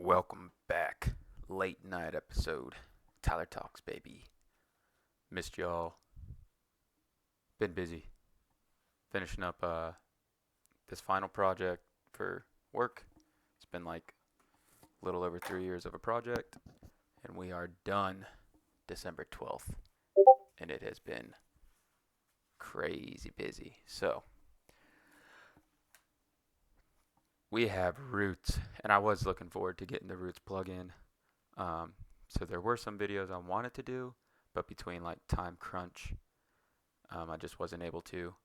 Welcome back. Late night episode. Tyler Talks, baby. Missed y'all. Been busy. Finishing up this final project for work. It's been like a little over 3 years of a project, and we are done December 12th. And it has been crazy busy. So, we have Roots, and I was looking forward to getting the Roots plugin. So, there were some videos I wanted to do, but between like time crunch, I just wasn't able to.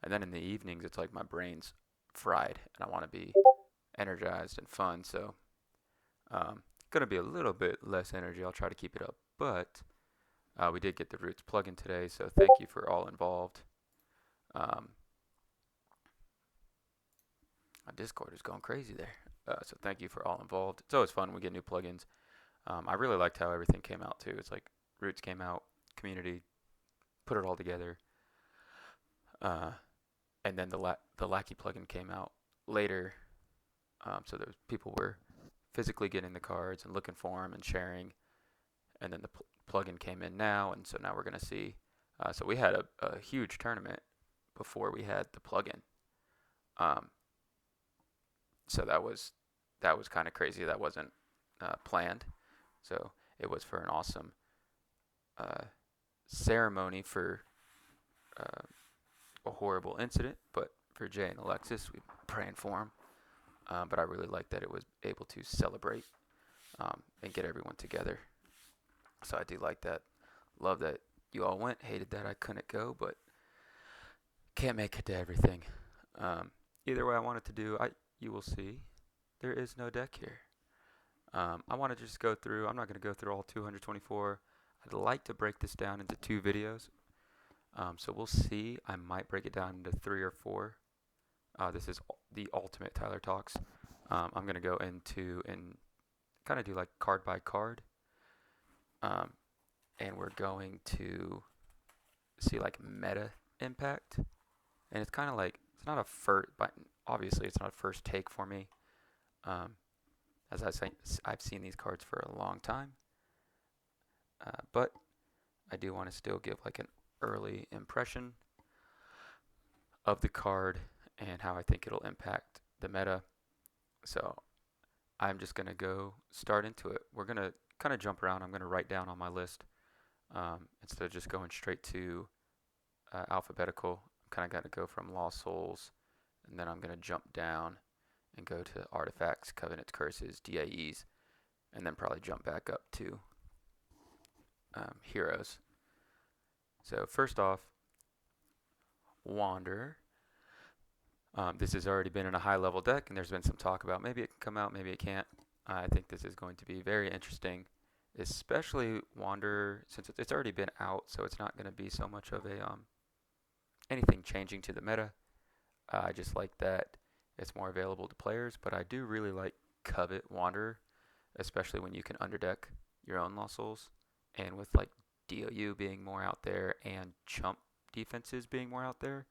And then in the evenings, it's like my brain's fried, and I want to be energized and fun. So, gonna be a little bit less energy. I'll try to keep it up, but we did get the Roots plugin today, so thank you for all involved. Um, my Discord is going crazy there. So thank you for all involved. It's always fun when we get new plugins. I really liked how everything came out too. It's like Roots came out, community put it all together, uh, and then the Lackey plugin came out later. So those people were physically getting the cards and looking for them and sharing, and then the plugin came in now, and so now we're gonna see. So we had a huge tournament before we had the plugin. Um, so that was kind of crazy. That wasn't planned. So it was for an awesome uh, ceremony for uh, a horrible incident, but for Jay and Alexis, we praying for them. But I really like that it was able to celebrate and get everyone together. So I do like that. Love that you all went. Hated that I couldn't go, but can't make it to everything. Um, Either way, I wanted to do. You will see. There is no deck here. I want to just go through. I'm not going to go through all 224. I'd like to break this down into two videos. So we'll see. I might break it down into three or four. This is the ultimate Tyler Talks. I'm going to go into and kind of do like card by card. Um, and we're going to see like meta impact. And it's kind of like, it's not a first, but obviously it's not a first take for me. Um, as I say, I've seen these cards for a long time. But I do want to still give like an early impression of the card and how I think it'll impact the meta. So I'm just going to go start into it. We're going to kind of jump around. I'm going to write down on my list instead of just going straight to alphabetical. I'm kind of got to go from Lost Souls, and then I'm going to jump down and go to Artifacts, Covenants, Curses, DAEs, and then probably jump back up to Heroes. So first off, Wander. This has already been in a high level deck, and there's been some talk about maybe it can come out, maybe it can't. I think this is going to be very interesting, especially Wander, since it's already been out, so it's not going to be so much of a anything changing to the meta. I just like that it's more available to players, but I do really like Covet Wanderer, especially when you can underdeck your own Lost Souls, and with like DOU being more out there and chump defenses being more out there.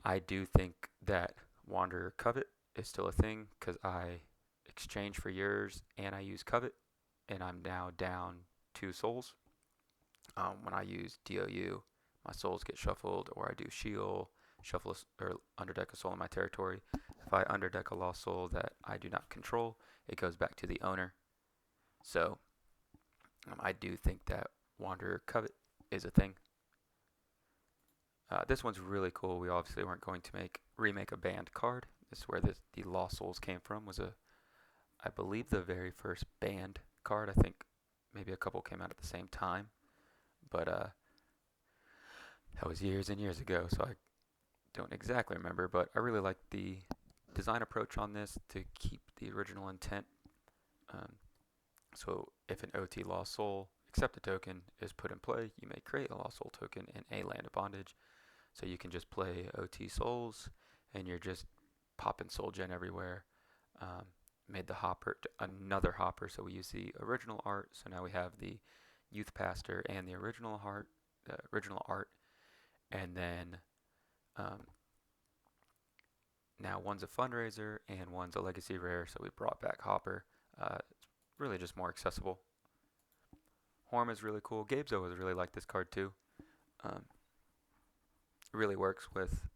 I do think that Wanderer Covet is still a thing because I exchange for yours and I use Covet, and I'm now down 2 souls. When I use DOU, my souls get shuffled, or I do Shield, shuffle or underdeck a soul in my territory. If I underdeck a lost soul that I do not control, it goes back to the owner. So I do think that Wanderer Covet is a thing. This one's really cool. We obviously weren't going to remake a banned card. This is where the Lost Souls came from. Was I believe the very first banned card. I think maybe a couple came out at the same time, but that was years and years ago, so I don't exactly remember. But I really like the design approach on this to keep the original intent. So if an OT Lost Soul accept a token is put in play, you may create a Lost Soul token in a land of bondage. So you can just play OT Souls, and you're just popping Soul Gen everywhere. Made the hopper another hopper, so we use the original art. So now we have the Youth Pastor and the original art, and then Now one's a fundraiser and one's a legacy rare, so we brought back Hopper. It's really just more accessible. Horm is really cool. Gabe's always really liked this card too. Um, it really works with,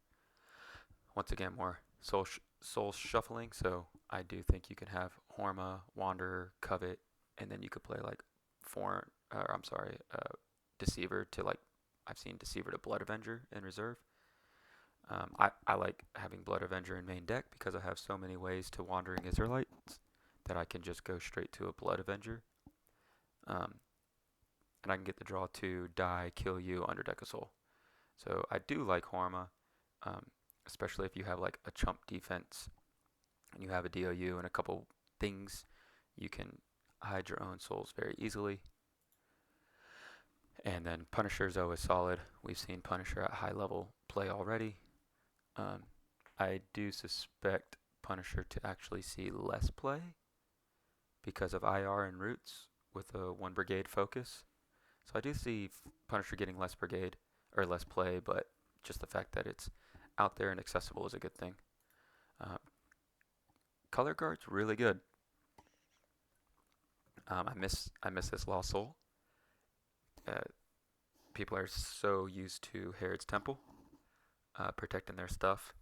once again, more soul shuffling. So I do think you can have Horma, Wanderer, Covet, and then you could play like Deceiver to like, I've seen Deceiver to Blood Avenger in reserve. I like having Blood Avenger in main deck because I have so many ways to Wandering Israelites that I can just go straight to a Blood Avenger. Um, and I can get the draw to die, kill you under deck of soul. So I do like Horma, um, especially if you have like a chump defense and you have a DOU and a couple things, you can hide your own souls very easily. And then Punisher is always solid. We've seen Punisher at high level play already. I do suspect Punisher to actually see less play because of IR and Roots with a one brigade focus. So I do see Punisher getting less brigade or less play, but just the fact that it's out there and accessible is a good thing. Uh, Color guard's really good. I miss this Lost Soul. Uh, People are so used to Herod's Temple protecting their stuff,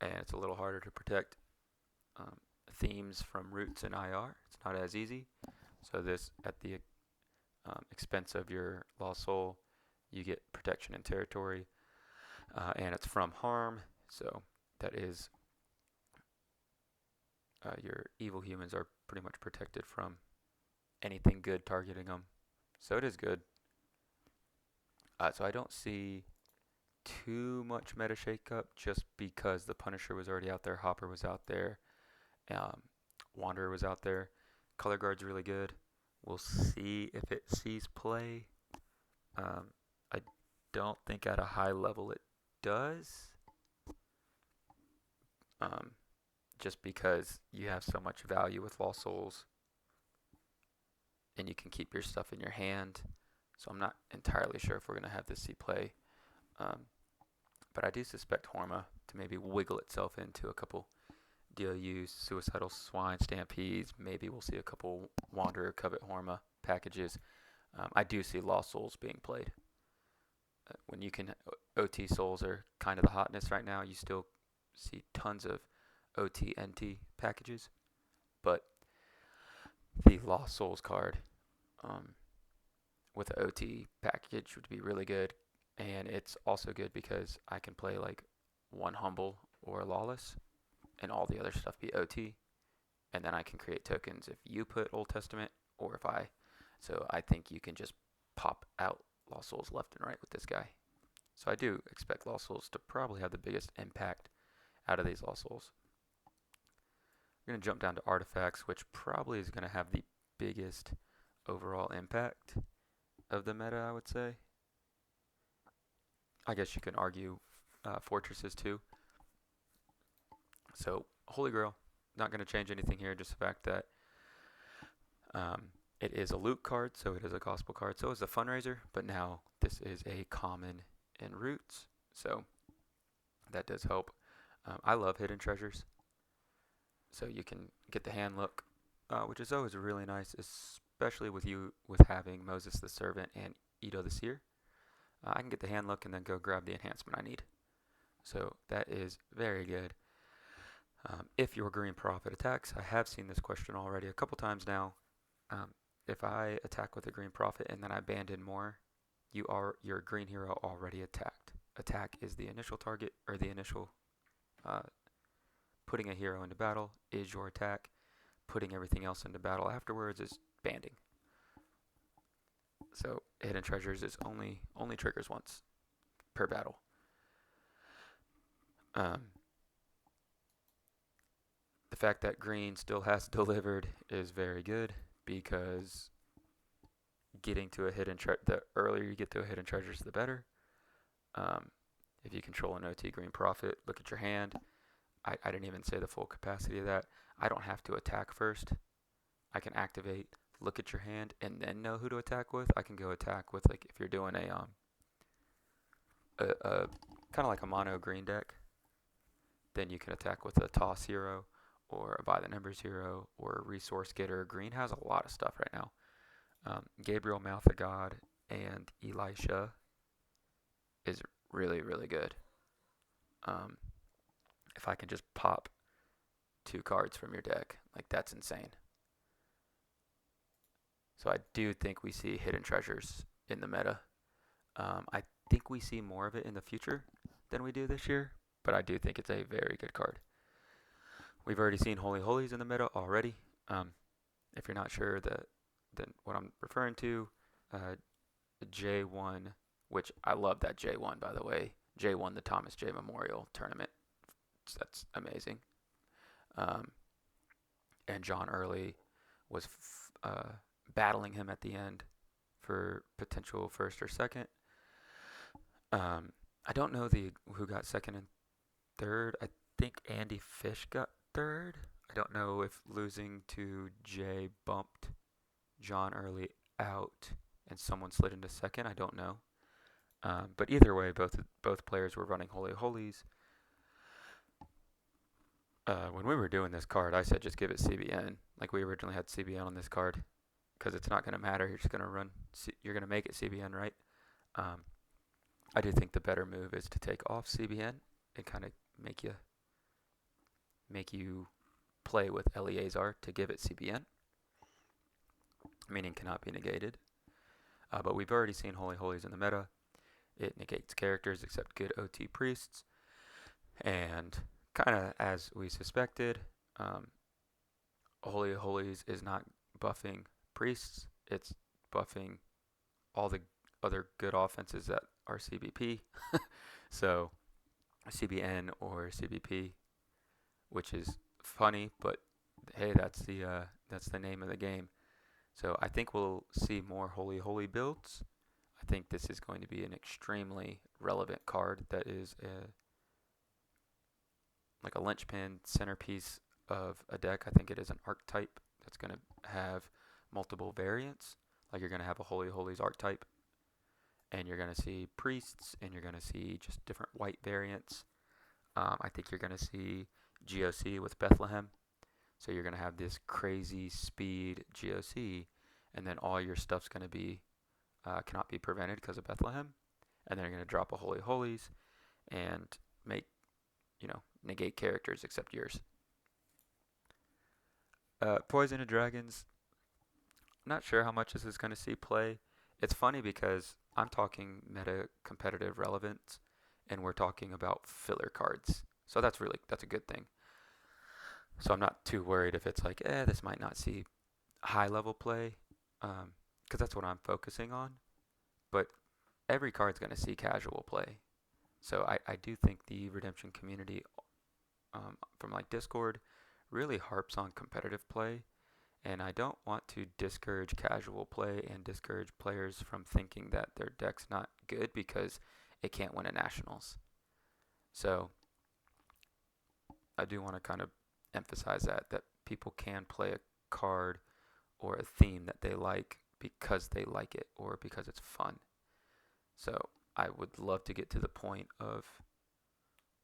and it's a little harder to protect um, themes from Roots and IR. It's not as easy. So this, at the expense of your Lost Soul, you get protection in territory, and it's from harm. So that is your evil humans are pretty much protected from anything good targeting them. So it is good. So I don't see too much meta shakeup just because the Punisher was already out there, Hopper was out there, um, Wanderer was out there. Color Guard's really good. We'll see if it sees play. I don't think at a high level it does. Um, just because you have so much value with Lost Souls and you can keep your stuff in your hand. So I'm not entirely sure if we're going to have this see play. But I do suspect Horma to maybe wiggle itself into a couple DLUs, Suicidal Swine, Stampedes. Maybe we'll see a couple Wanderer, Covet, Horma packages. I do see Lost Souls being played. When you can, OT Souls are kind of the hotness right now. You still see tons of OT, NT packages. But the Lost Souls card with the OT package would be really good. And it's also good because I can play like one Humble or a Lawless and all the other stuff be OT. And then I can create tokens if you put Old Testament or if I. So I think you can just pop out Lost Souls left and right with this guy. So I do expect Lost Souls to probably have the biggest impact out of these Lost Souls. We're going to jump down to Artifacts, which probably is going to have the biggest overall impact of the meta, I would say. I guess you can argue Fortresses too. So Holy Grail, not going to change anything here, just the fact that it is a loot card, so it is a gospel card, so it's a fundraiser, but now this is a common in Roots, so that does help. I love hidden treasures, so you can get the hand look, which is always really nice, especially with having Moses the Servant and Edo the Seer. I can get the hand look and then go grab the enhancement I need. So that is very good. If your Green Prophet attacks, I have seen this question already a couple times now. If I attack with a Green Prophet and then I abandon more, your green hero already attacked. Attack is the initial target, or the initial putting a hero into battle is your attack. Putting everything else into battle afterwards is banding. So Hidden Treasures is only triggers once per battle. The fact that green still has delivered is very good because getting to a the earlier you get to a hidden treasures, the better. If you control an OT Green Prophet, look at your hand. I didn't even say the full capacity of that. I don't have to attack first. I can activate, look at your hand, and then know who to attack with. I can go attack with, like, if you're doing a kind of like a mono green deck, then you can attack with a toss hero or a buy the numbers hero or a resource getter. Green has a lot of stuff right now. Gabriel, Mouth of God, and Elisha is really, really good. Um, if I can just pop 2 cards from your deck, like that's insane. So I do think we see hidden treasures in the meta. I think we see more of it in the future than we do this year, but I do think it's a very good card. We've already seen Holy Holies in the meta already. If you're not sure then what I'm referring to, uh, J1, which I love that J1 by the way. J1, the Thomas J Memorial Tournament. That's amazing. Um, and John Early was battling him at the end for potential first or second. I don't know who got second and third. I think Andy Fish got third. I don't know if losing to Jay bumped John Early out and someone slid into second. I don't know. But either way, both players were running Holy Holies. When we were doing this card, I said just give it CBN. Like we originally had CBN on this card because it's not going to matter. You're just going to run. You're going to make it CBN, right? I do think the better move is to take off CBN and kind of make you play with Eleazar to give it CBN, meaning cannot be negated. But we've already seen Holy Holies in the meta. It negates characters except good OT priests. And kind of as we suspected, Holy Holies is not buffing priests. It's buffing all the other good offenses that are CBP. So CBN or CBP, which is funny, but hey, that's the name of the game. So I think we'll see more Holy Holy builds. I think this is going to be an extremely relevant card that is like a linchpin centerpiece of a deck. I think it is an archetype that's going to have multiple variants. Like you're going to have a Holy Holies archetype, and you're going to see priests, and you're going to see just different white variants. I think you're going to see GOC with Bethlehem. So you're going to have this crazy speed GOC, and then all your stuff's going to be cannot be prevented because of Bethlehem. And then you're going to drop a Holy Holies and make, negate characters except yours. Poison and Dragons, not sure how much this is going to see play. It's funny because I'm talking meta competitive relevance, and we're talking about filler cards. So that's a good thing. So I'm not too worried if it's like, this might not see high level play, because that's what I'm focusing on. But every card's going to see casual play. So I do think the Redemption community from like Discord really harps on competitive play. And I don't want to discourage casual play and discourage players from thinking that their deck's not good because it can't win at Nationals. So I do want to kind of emphasize that people can play a card or a theme that they like because they like it or because it's fun. So I would love to get to the point of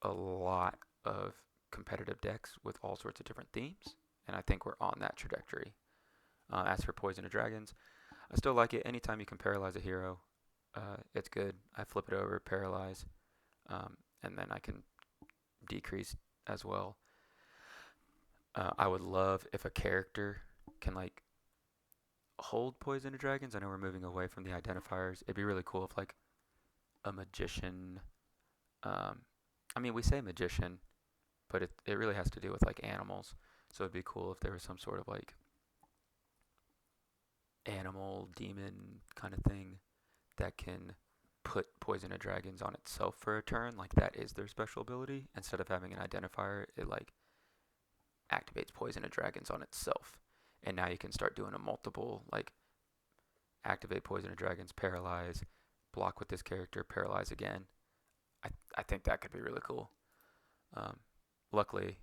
a lot of competitive decks with all sorts of different themes, and I think we're on that trajectory. As for Poison of Dragons, I still like it. Anytime you can paralyze a hero, it's good. I flip it over, paralyze, and then I can decrease as well. I would love if a character can like hold Poison of Dragons. I know we're moving away from the identifiers. It'd be really cool if like a magician. We say magician, but it really has to do with like animals. So it'd be cool if there was some sort of like animal demon kind of thing that can put Poison of Dragons on itself for a turn. Like that is their special ability. Instead of having an identifier, it like activates Poison of Dragons on itself. And now you can start doing a multiple like activate Poison of Dragons, paralyze, block with this character, paralyze again. I think that could be really cool. Luckily,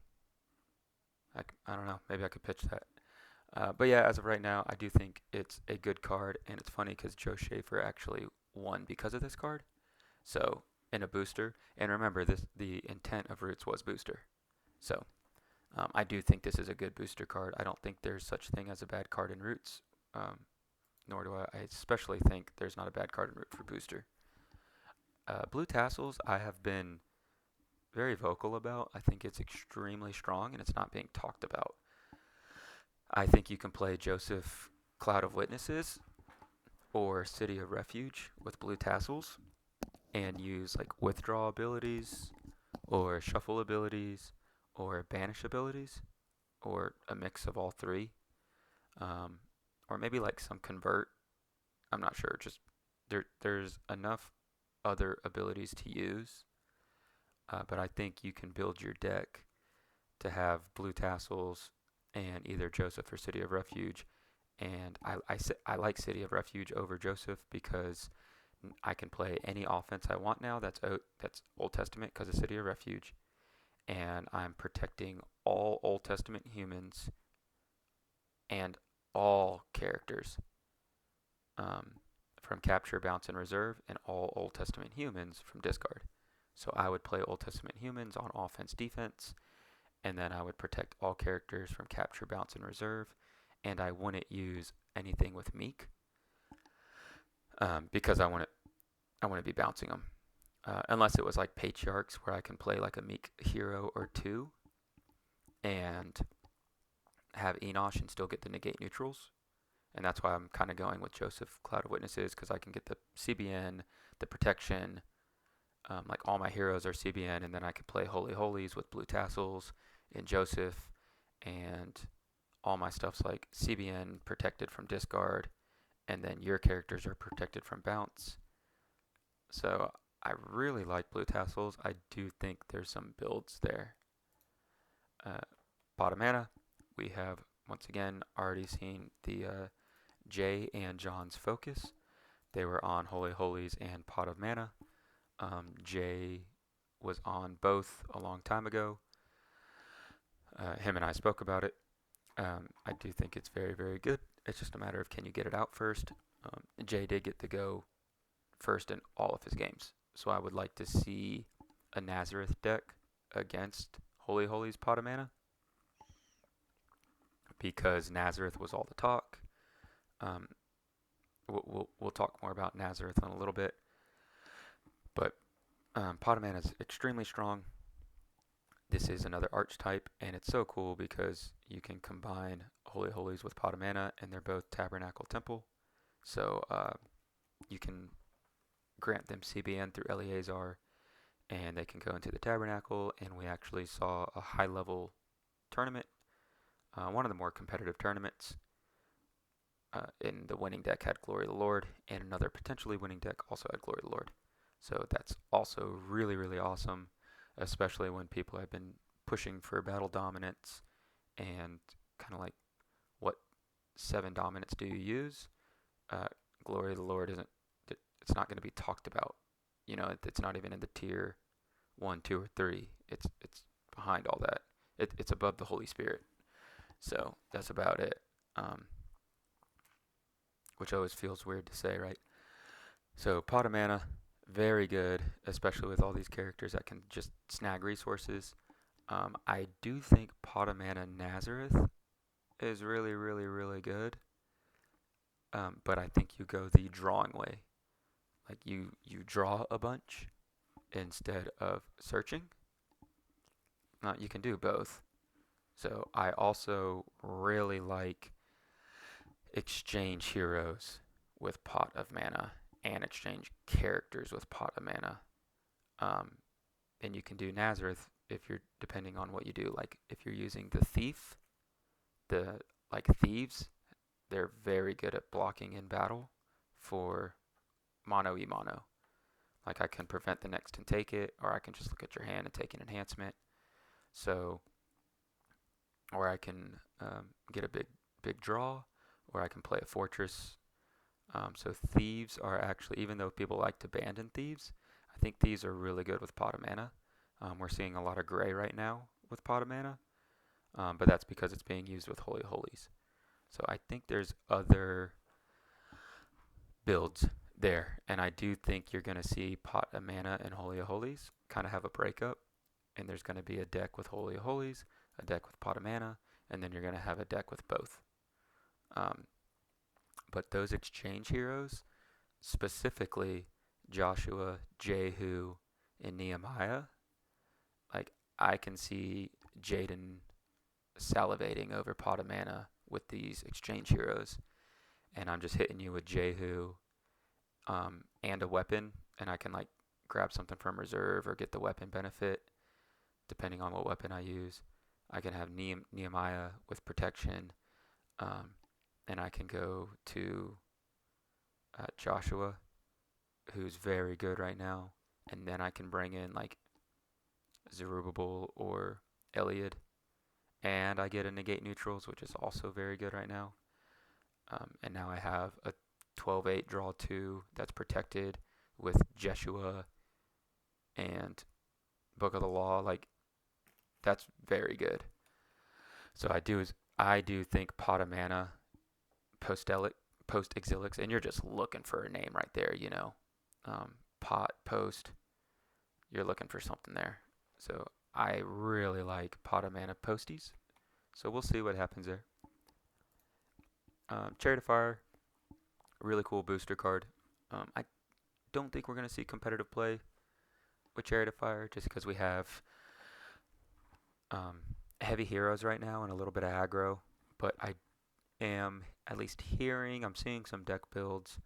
I don't know. Maybe I could pitch that. But yeah, as of right now, I do think it's a good card, and it's funny because Joe Schaefer actually won because of this card. So in a booster, and remember the intent of Roots was booster. So I do think this is a good booster card. I don't think there's such thing as a bad card in Roots, um, nor do I especially think there's not a bad card in Root for booster. Blue Tassels, I have been very vocal about. I think it's extremely strong and it's not being talked about. I think you can play Joseph Cloud of Witnesses or City of Refuge with Blue Tassels and use like withdraw abilities or shuffle abilities or banish abilities or a mix of all three. Um, or maybe like some convert. I'm not sure. Just there's enough other abilities to use, but I think you can build your deck to have Blue Tassels and either Joseph or City of Refuge. And I like City of Refuge over Joseph because I can play any offense I want now. That's Old Testament because of City of Refuge, and I'm protecting all Old Testament humans and all characters um, from capture, bounce, and reserve, and all Old Testament humans from discard. So I would play Old Testament humans on offense, defense, and then I would protect all characters from capture, bounce, and reserve, and I wouldn't use anything with Meek because I want to be bouncing them. Unless it was like Patriarchs where I can play like a Meek hero or two and have Enosh and still get the negate neutrals. And that's why I'm kind of going with Joseph Cloud of Witnesses because I can get the CBN, the protection. Like all my heroes are CBN, and then I can play Holy Holies with Blue Tassels in Joseph, and all my stuff's like CBN protected from discard, and then your characters are protected from bounce. So I really like Blue Tassels. I do think there's some builds there. Uh, Pot of Mana, we have once again already seen the Jay and John's focus. They were on Holy Holies and Pot of Mana. Jay was on both a long time ago. Him and I spoke about it. I do think it's very, very good. It's just a matter of can you get it out first. Jay did get to go first in all of his games. So I would like to see a Nazareth deck against Holy Holy's Pot of Mana because Nazareth was all the talk. Um, we'll talk more about Nazareth in a little bit. But Pot of Mana is extremely strong. This is another archetype, and it's so cool because you can combine Holy Holies with Pot of Mana, and they're both Tabernacle Temple. So you can grant them CBN through Eleazar, and they can go into the Tabernacle, and we actually saw a high-level tournament, one of the more competitive tournaments. In the winning deck had Glory of the Lord, and another potentially winning deck also had Glory of the Lord. So that's also really, really awesome, especially when people have been pushing for battle dominance and kind of like what 7 dominance do you use? Glory of the Lord it's not going to be talked about. You know, it's not even in the tier 1, 2, or 3. It's behind all that. It's above the Holy Spirit. So that's about it. Which always feels weird to say, right? So Pot of Mana, very good, especially with all these characters that can just snag resources. I do think Pot of Mana Nazareth is really, really, really good. But I think you go the drawing way. Like you draw a bunch instead of searching. You can do both. So I also really like exchange heroes with Pot of Mana and exchange characters with Pot of Mana. And you can do Nazareth if you're depending on what you do. Like if you're using the Thief, the like thieves, they're very good at blocking in battle for mono e mono. Like I can prevent the next and take it, or I can just look at your hand and take an enhancement. So, or I can get a big draw, or I can play a fortress. So thieves are actually, even though people like to abandon thieves, I think thieves are really good with Pot of Mana. We're seeing a lot of gray right now with Pot of Mana, but that's because it's being used with Holy Holies. So I think there's other builds there, and I do think you're going to see Pot of Mana and Holy of Holies kind of have a breakup, and there's going to be a deck with Holy of Holies, a deck with Pot of Mana, and then you're going to have a deck with both. Um, but those exchange heroes, specifically Joshua, Jehu, and Nehemiah, like I can see Jaden salivating over Pot of Mana with these exchange heroes, and I'm just hitting you with Jehu and a weapon, and I can like grab something from reserve or get the weapon benefit depending on what weapon I use. I can have Nehemiah with protection, um, and I can go to Joshua, who's very good right now, and then I can bring in like Zerubbabel or Eliad, and I get a negate neutrals, which is also very good right now. And now I have a 12/8 draw 2 that's protected with Jeshua and Book of the Law. Like that's very good. So I do think Pot of Mana, post Exilix, and you're just looking for a name right there, you know. Pot post, you're looking for something there. So I really like Pot of Mana posties. So we'll see what happens there. Chariot of Fire, really cool booster card. I don't think we're going to see competitive play with Chariot of Fire just because we have heavy heroes right now and a little bit of aggro. But I am at least I'm seeing some deck builds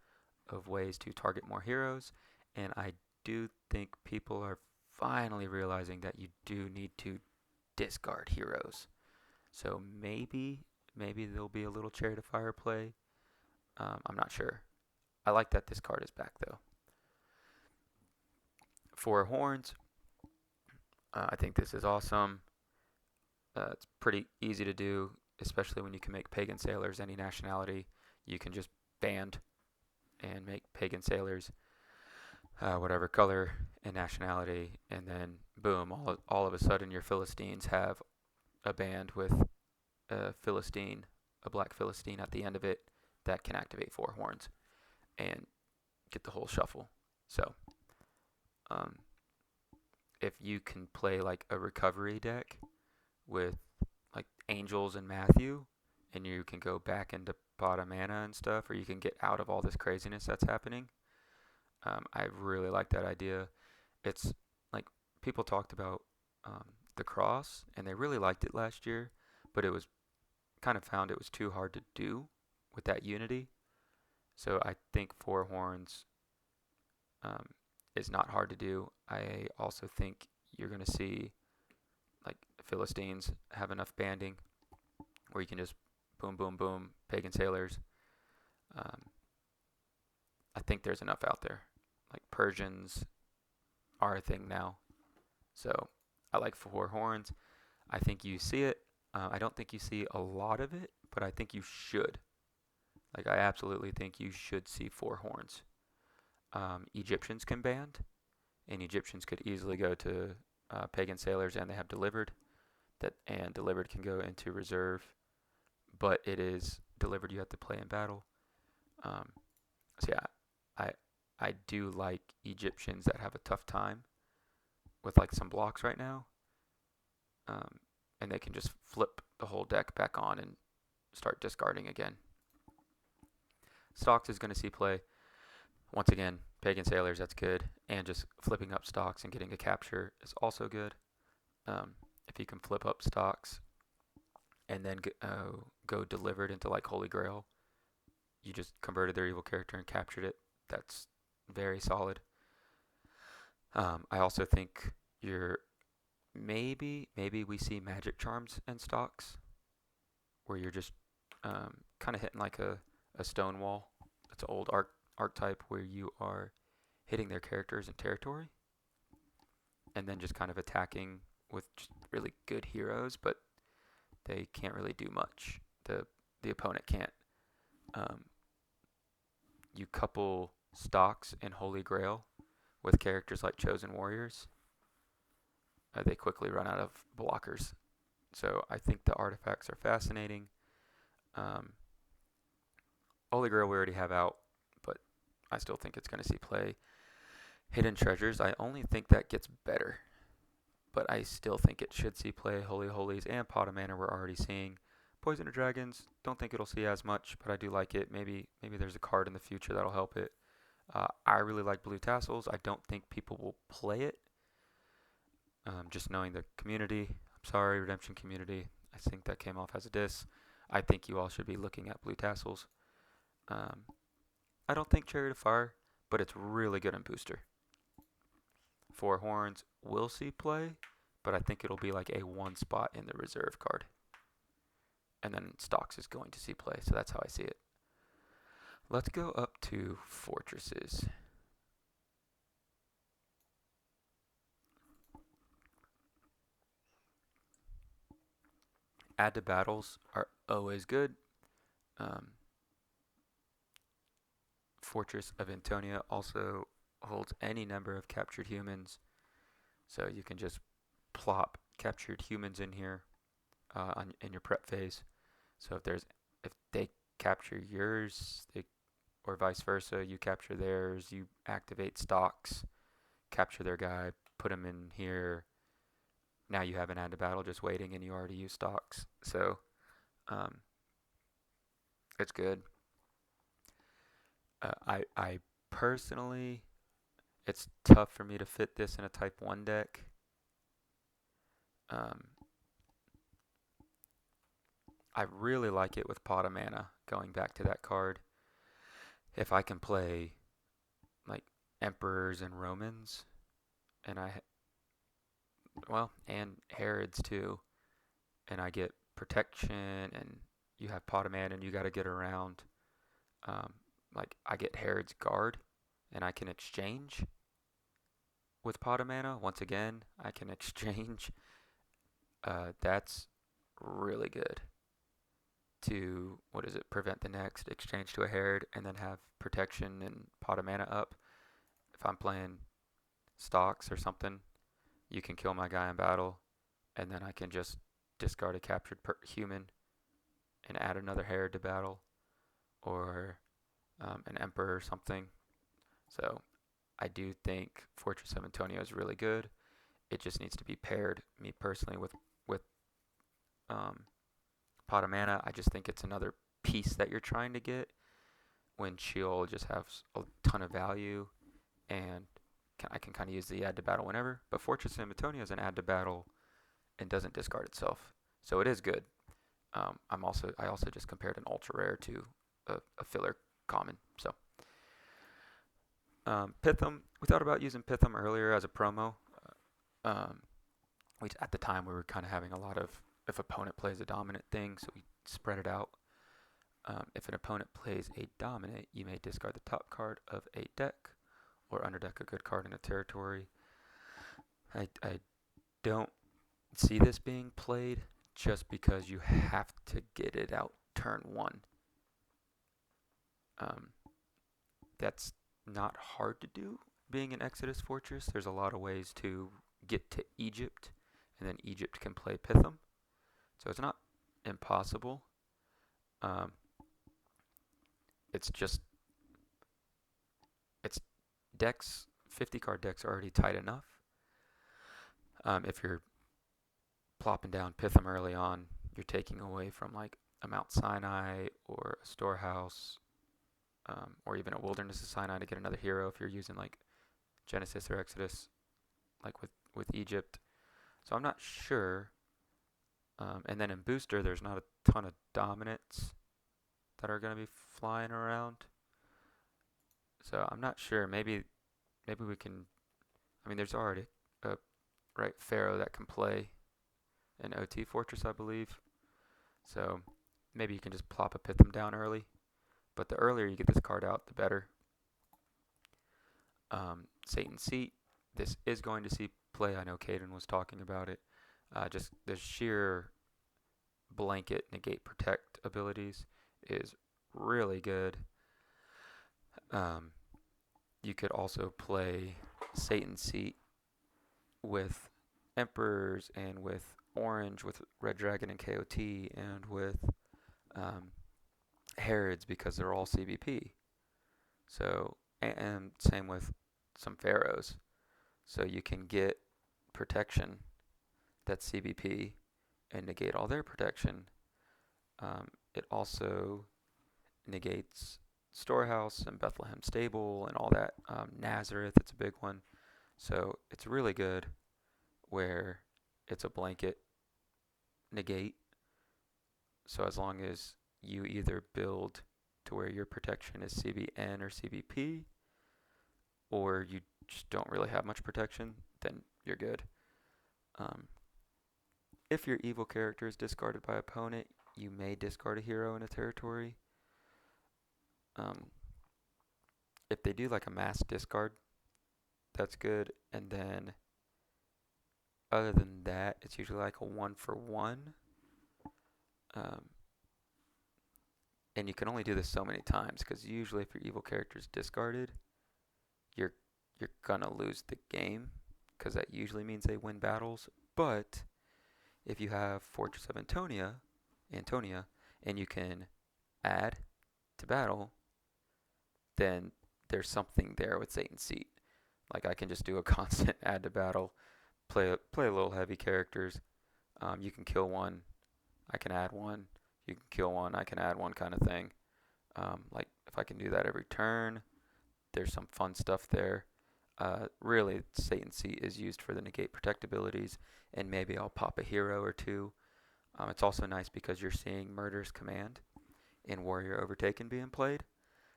of ways to target more heroes. And I do think people are finally realizing that you do need to discard heroes. So maybe there'll be a little Chariot of Fire play. I'm not sure. I like that this card is back though. For Horns, I think this is awesome. It's pretty easy to do, especially when you can make Pagan Sailors any nationality. You can just band and make Pagan Sailors whatever color and nationality, and then boom, all of a sudden your Philistines have a band with a Philistine, a black Philistine at the end of it that can activate 4 horns and get the whole shuffle. So if you can play like a recovery deck with like Angels and Matthew, and you can go back into Pot of Mana and stuff, or you can get out of all this craziness that's happening, I really like that idea. It's like people talked about the cross, and they really liked it last year, but it was kind of found it was too hard to do with that unity. So I think 4 horns is not hard to do. I also think you're going to see like Philistines have enough banding where you can just boom, boom, boom, Pagan Sailors. I think there's enough out there. Like Persians are a thing now. So I like 4 horns. I think you see it. I don't think you see a lot of it, but I think you should. Like I absolutely think you should see 4 horns. Egyptians can band, and Egyptians could easily go to Pagan Sailors, and they have Delivered. And Delivered can go into reserve, but it is Delivered you have to play in battle. So yeah, I do like Egyptians that have a tough time with like some blocks right now, and they can just flip the whole deck back on and start discarding again. Stocks is going to see play. Once again, Pagan Sailors, that's good. And just flipping up stocks and getting a capture is also good. If you can flip up stocks and then go Delivered into like Holy Grail, you just converted their evil character and captured it. That's very solid. I also think you're maybe we see Magic Charms and stocks where you're just kind of hitting like a stone wall. That's an old archetype where you are hitting their characters in territory and then just kind of attacking with just really good heroes, but they can't really do much. The opponent can't. You couple stocks and Holy Grail with characters like Chosen Warriors, they quickly run out of blockers. So I think the artifacts are fascinating. Holy Grail we already have out, but I still think it's going to see play. Hidden Treasures, I only think that gets better but I still think it should see play. Holy Holies and Pot of Mana we're already seeing. Poison of Dragons, don't think it'll see as much, but I do like it. Maybe there's a card in the future that'll help it. I really like Blue Tassels. I don't think people will play it. Just knowing the community. I'm sorry, Redemption community. I think that came off as a diss. I think you all should be looking at Blue Tassels. Um, I don't think Chariot of Fire, but it's really good in Booster. Four Horns will see play, but I think it'll be like a one spot in the reserve card. And then Stocks is going to see play, so that's how I see it. Let's go up to Fortresses. Add to battles are always good. Um, Fortress of Antonia also holds any number of captured humans, so you can just plop captured humans in here in your prep phase. So if they capture yours, or vice versa, you capture theirs, you activate Stocks, capture their guy, put him in here. Now you have an add to battle just waiting, and you already use Stocks. So um, it's good. I personally, it's tough for me to fit this in a Type 1 deck. Um, I really like it with Pot of Mana, going back to that card. If I can play like Emperors and Romans, and and Herods too, and I get protection, and you have Pot of Mana, and you got to get around. Like I get Herod's Guard, and I can exchange with Pot of Mana. Once again, I can exchange. That's really good to, what is it, prevent the next, exchange to a Herod, and then have protection and Pot of Mana up. If I'm playing Stocks or something, you can kill my guy in battle, and then I can just discard a captured human and add another Herod to battle, or an Emperor or something. So I do think Fortress of Antonio is really good. It just needs to be paired, me personally, with um, Pot of Mana. I just think it's another piece that you're trying to get when Sheol just has a ton of value, and I can kind of use the add to battle whenever. But Fortress of Antonio is an add to battle and doesn't discard itself, so it is good. I also just compared an ultra rare to a filler common. So Pithom, we thought about using Pithom earlier as a promo. Um, at the time we were kind of having a lot of, if opponent plays a dominant thing, so we spread it out. If an opponent plays a dominant, you may discard the top card of a deck or underdeck a good card in a territory. I don't see this being played just because you have to get it out turn one. That's not hard to do. Being an Exodus Fortress, there's a lot of ways to get to Egypt, and then Egypt can play Pithom. So it's not impossible. It's just, it's decks, 50 card decks are already tight enough. If you're plopping down Pithom early on, you're taking away from like a Mount Sinai or a Storehouse, or even a Wilderness of Sinai to get another hero if you're using like Genesis or Exodus, like with Egypt. So I'm not sure. And then in Booster, there's not a ton of dominants that are going to be flying around. So I'm not sure. Maybe we can. I mean, there's already a Pharaoh that can play an OT Fortress, I believe. So maybe you can just plop a Pithom down early. But the earlier you get this card out, the better. Satan's Seat. This is going to see play. I know Caden was talking about it. Just the sheer blanket negate protect abilities is really good. You could also play Satan's Seat with Emperors and with Orange, with Red Dragon and KOT, and with Herods because they're all CBP. So, and same with some Pharaohs. So you can get protection that's CBP and negate all their protection. It also negates Storehouse and Bethlehem Stable and all that. Nazareth, it's a big one. So it's really good where it's a blanket negate. So as long as you either build to where your protection is CBN or CBP, or you just don't really have much protection, then you're good. Um, if your evil character is discarded by opponent, you may discard a hero in a territory. Um, if they do like a mass discard, that's good. And then other than that, it's usually like a 1-for-1. Um, and you can only do this so many times because usually if your evil character is discarded, you're you're gonna lose the game because that usually means they win battles. But if you have Fortress of Antonia, and you can add to battle, then there's something there with Satan's Seat. Like I can just do a constant add to battle, play a little heavy characters. You can kill one, I can add one. You can kill one, I can add one kind of thing. Like if I can do that every turn, there's some fun stuff there. Really, Satan's Seat is used for the negate protect abilities, and maybe I'll pop a hero or two. It's also nice because you're seeing Murder's Command and Warrior Overtaken being played.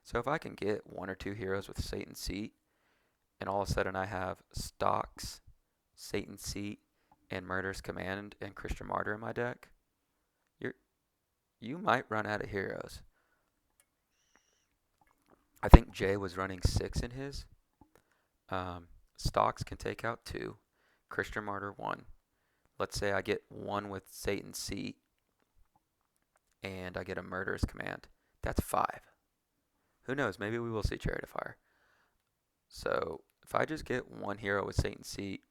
So if I can get one or two heroes with Satan's Seat, and all of a sudden I have Stocks, Satan's Seat, and Murder's Command and Christian Martyr in my deck, you're you might run out of heroes. I think Jay was running 6 in his. Um, Stocks can take out 2, Christian Martyr 1. Let's say I get one with Satan's Seat and I get a Murderous Command. That's 5. Who knows? Maybe we will see Chariot of Fire. So if I just get one hero with Satan's Seat,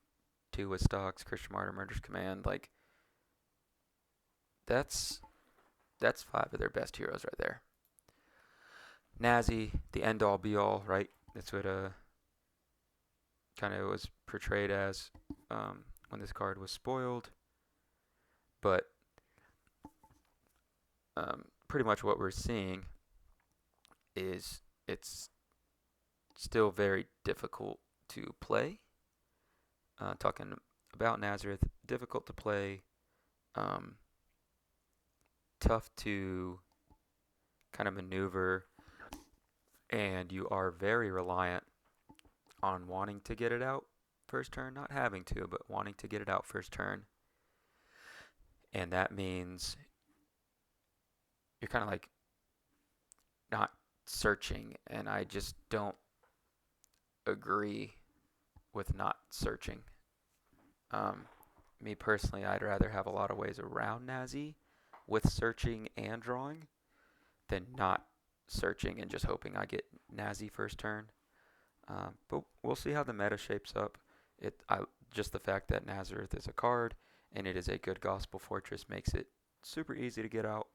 2 with Stocks, Christian Martyr, Murderous Command, like that's 5 of their best heroes right there. Nazi, the end all be all, right? That's what kind of was portrayed as when this card was spoiled. But pretty much what we're seeing is it's still very difficult to play. Talking about Nazareth, difficult to play, tough to kind of maneuver, and you are very reliant on wanting to get it out first turn, not having to, but wanting to get it out first turn. And that means you're kind of like not searching, and I just don't agree with not searching. Me personally, I'd rather have a lot of ways around Nazi with searching and drawing than not searching and just hoping I get Nazi first turn. But we'll see how the meta shapes up. Just the fact that Nazareth is a card and it is a good Gospel Fortress makes it super easy to get out.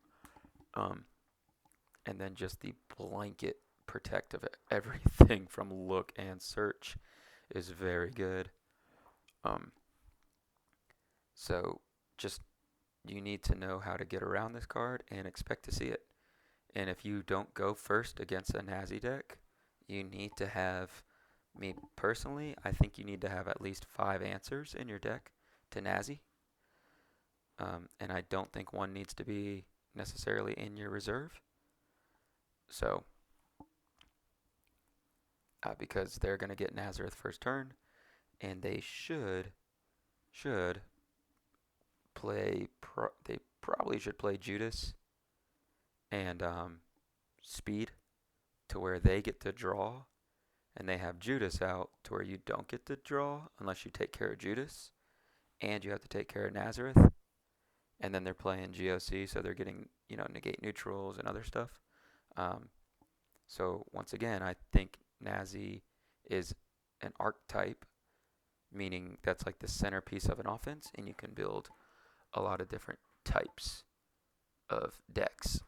And then just the blanket protect of everything from look and search is very good. So just you need to know how to get around this card and expect to see it. And if you don't go first against a Nazi deck, you need to have, me personally, I think you need to have at least 5 answers in your deck to Nazi. And I don't think one needs to be necessarily in your reserve. So, because they're going to get Nazareth first turn, and they should play, they probably should play Judas and Speed to where they get to draw, and they have Judas out to where you don't get to draw unless you take care of Judas, and you have to take care of Nazareth, and then they're playing GOC, so they're getting, negate neutrals and other stuff. So once again, I think Nazi is an archetype, meaning that's like the centerpiece of an offense, and you can build a lot of different types of decks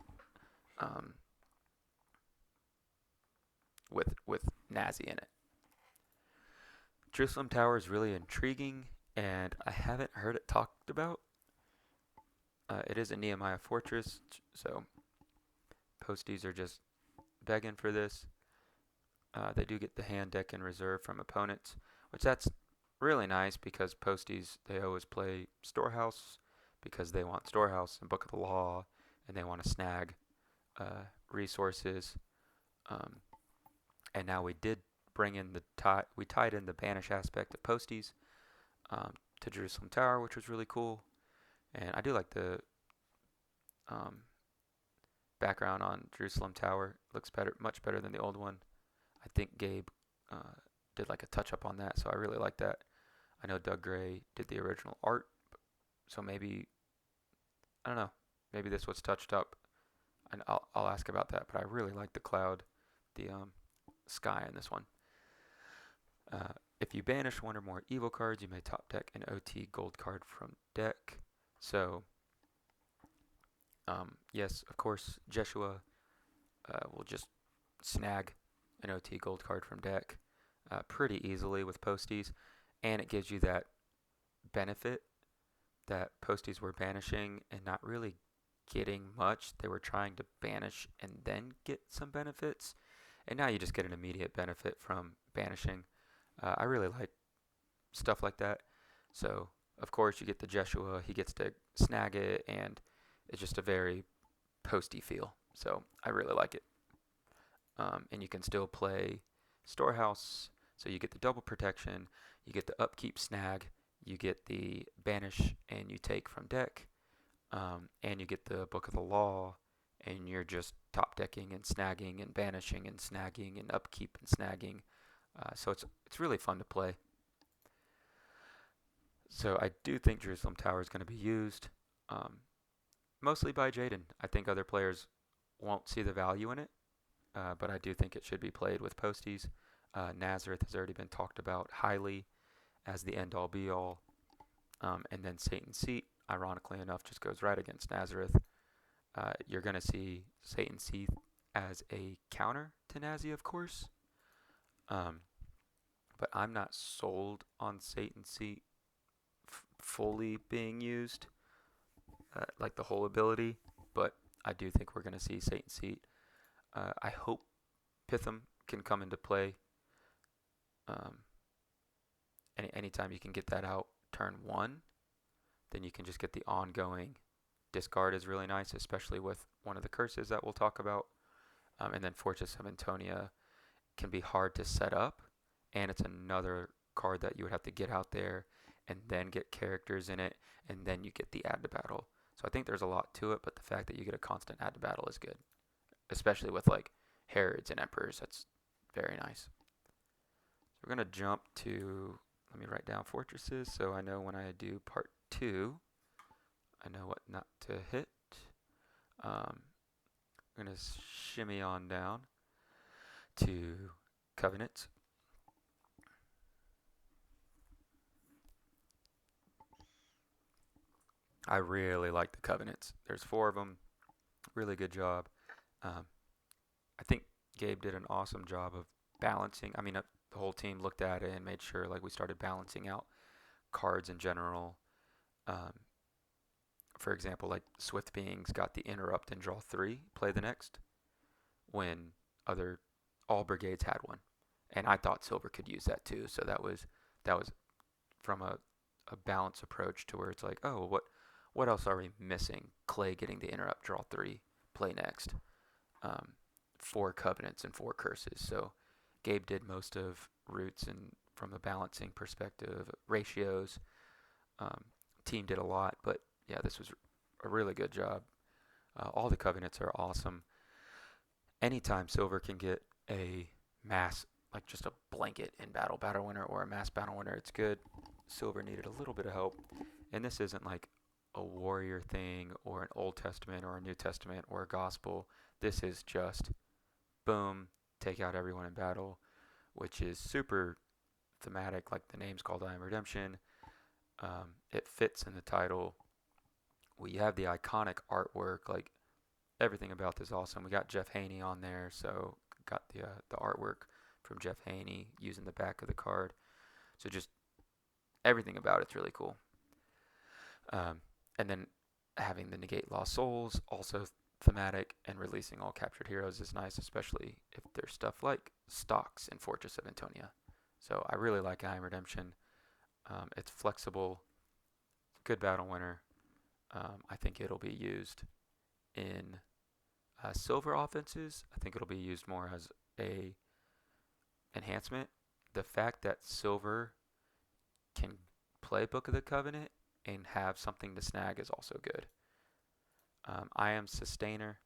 with Nazi in it. Jerusalem Tower is really intriguing. and I haven't heard it talked about. It is a Nehemiah Fortress, so posties are just begging for this. They do get the hand deck in reserve from opponents, which that's really nice because posties they always play Storehouse because they want Storehouse and Book of the Law, and they want to snag resources. Um, and now we did bring in we tied in the banish aspect of posties to Jerusalem Tower, which was really cool. And I do like the um, background on Jerusalem Tower. It looks better, much better than the old one. I think Gabe uh, did like a touch up on that, so I really like that. I know Doug Gray did the original art, so maybe I don't know, maybe this was touched up, and I'll ask about that. But I really like the cloud, the sky in this one. If you banish one or more evil cards, you may top deck an OT gold card from deck. So yes, of course, Jeshua will just snag an OT gold card from deck pretty easily with posties, and it gives you that benefit that posties were banishing and not really getting much. They were trying to banish and then get some benefits, and now you just get an immediate benefit from banishing. I really like stuff like that. So, of course, you get the Jeshua, he gets to snag it, and it's just a very posty feel. So, I really like it. And you can still play Storehouse, so you get the double protection, you get the upkeep snag, you get the banish and you take from deck, and you get the Book of the Law, and you're just top decking and snagging and banishing and snagging and upkeep and snagging. So it's really fun to play. So I do think Jerusalem Tower is going to be used, um, mostly by Jaden. I think other players won't see the value in it, but I do think it should be played with posties. Nazareth has already been talked about highly as the end all be all, and then Satan's Seat, ironically enough, just goes right against Nazareth. You're going to see Satan's Seat as a counter to Nazi, of course, um, but I'm not sold on Satan's Seat fully being used, like the whole ability, but I do think we're going to see Satan's Seat. I hope Pitham can come into play. Um, anytime you can get that out turn one, then you can just get the ongoing discard is really nice, especially with one of the curses that we'll talk about. And then Fortress of Antonia can be hard to set up, and it's another card that you would have to get out there and then get characters in it, and then you get the add to battle. So I think there's a lot to it, but the fact that you get a constant add to battle is good, especially with like Herods and Emperors. That's very nice. So we're going to jump to, let me write down fortresses so I know when I do part 2, I know what not to hit. I'm going to shimmy on down to Covenants. I really like the Covenants. There's 4 of them. Really good job. Um, I think Gabe did an awesome job of balancing. I mean, the whole team looked at it and made sure like we started balancing out cards in general. Um, for example, like Swift Beings got the interrupt and draw 3, play the next, when other all brigades had one, and I thought Silver could use that too. So that was from a balanced approach to where it's like, oh, what else are we missing? Clay getting the interrupt, draw 3, play next. Um, 4 covenants and 4 curses. So Gabe did most of roots and from a balancing perspective, ratios. Um, Team did a lot, but yeah, this was a really good job. All the covenants are awesome. Anytime Silver can get a mass, like just a blanket in battle winner, or a mass battle winner, it's good. Silver needed a little bit of help, and this isn't like a warrior thing or an Old Testament or a New Testament or a gospel. This is just boom, take out everyone in battle, which is super thematic, like the name's called I Am Redemption. It fits in the title. We have the iconic artwork, like everything about this is awesome. We got Jeff Haney on there, so got the artwork from Jeff Haney using the back of the card. So just everything about it's really cool. Um, and then having the negate lost souls also thematic, and releasing all captured heroes is nice, especially if there's stuff like stocks in Fortress of Antonia. So I really like I Am Redemption. It's flexible, good battle winner. I think it'll be used in silver offenses. I think it'll be used more as a enhancement. The fact that silver can play Book of the Covenant and have something to snag is also good. I Am Sustainer.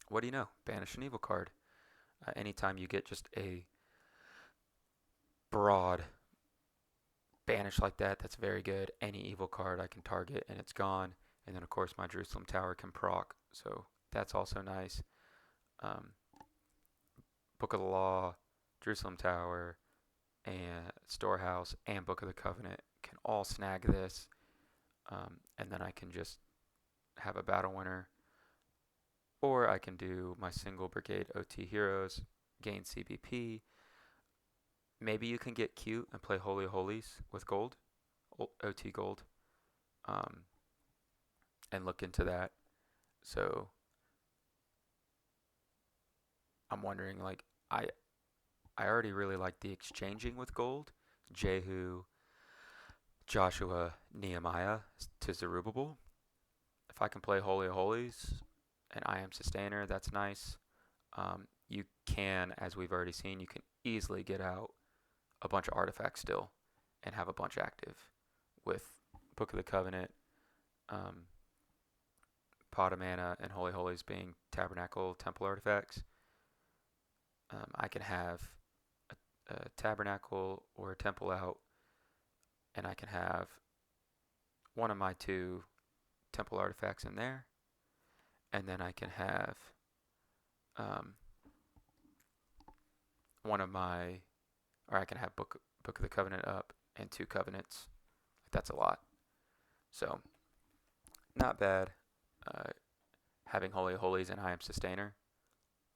What do you know? Banish an evil card. Anytime you get just a broad banish like that, that's very good. Any evil card I can target and it's gone. And then of course my Jerusalem Tower can proc, so that's also nice. Um, Book of the Law, Jerusalem Tower, and Storehouse, and Book of the Covenant can all snag this, and then I can just have a battle winner, or I can do my single brigade OT heroes, gain CBP. Maybe you can get cute and play Holy Holies with gold, OT gold, um, and look into that. So I'm wondering, like, I already really like the exchanging with gold, Jehu, Joshua, Nehemiah to Zerubbabel. If I can play Holy of Holies and I Am Sustainer, that's nice. You can, as we've already seen, you can easily get out a bunch of artifacts still and have a bunch active with Book of the Covenant, um, Pot of Mana, and Holy Holies being Tabernacle Temple artifacts. I can have a Tabernacle or a Temple out, and I can have one of my two Temple artifacts in there, and then I can have um, one of my, or I can have Book of the Covenant up and two Covenants. That's a lot. So not bad. Uh, Having Holy Holies and I Am Sustainer,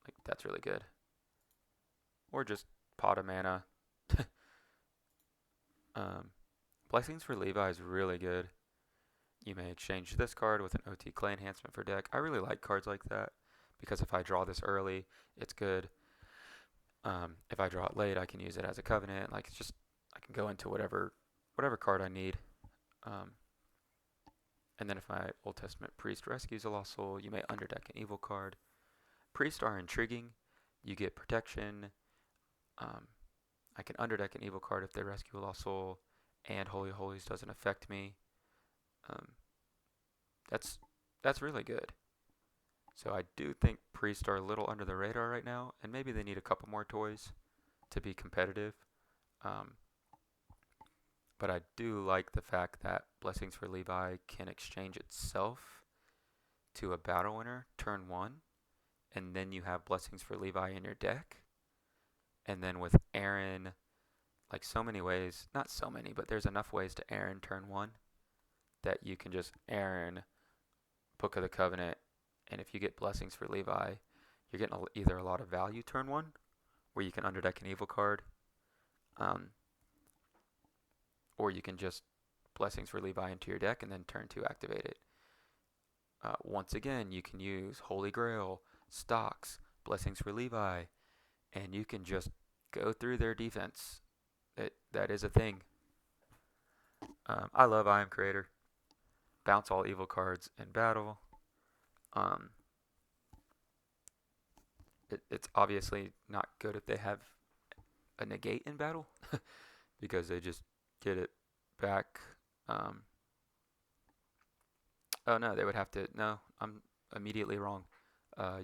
like that's really good. Or just Pot of Mana. um, Blessings for Levi is really good. You may exchange this card with an OT clay enhancement for deck. I really like cards like that because if I draw this early, it's good. If I draw it late, I can use it as a covenant. Like it's just I can go into whatever card I need. Um, and then if my Old Testament priest rescues a lost soul, you may underdeck an evil card. Priests are intriguing. You get protection. Um, I can underdeck an evil card if they rescue a lost soul, and Holy Holies doesn't affect me. Um, that's really good. So I do think priests are a little under the radar right now, and maybe they need a couple more toys to be competitive. Um, but I do like the fact that Blessings for Levi can exchange itself to a battle winner turn one, and then you have Blessings for Levi in your deck. And then with Aaron, like so many ways, not so many, but there's enough ways to Aaron turn one that you can just Aaron Book of the Covenant, and if you get Blessings for Levi, you're getting either a lot of value turn one, where you can underdeck an evil card, um, or you can just Blessings for Levi into your deck and then turn two activate it. Once again, you can use Holy Grail, Stocks, Blessings for Levi, and you can just go through their defense. That is a thing. I love I Am Creator. Bounce all evil cards in battle. Um, it's obviously not good if they have a negate in battle because they just get it back. Um, oh no, they would have to. No, I'm immediately wrong.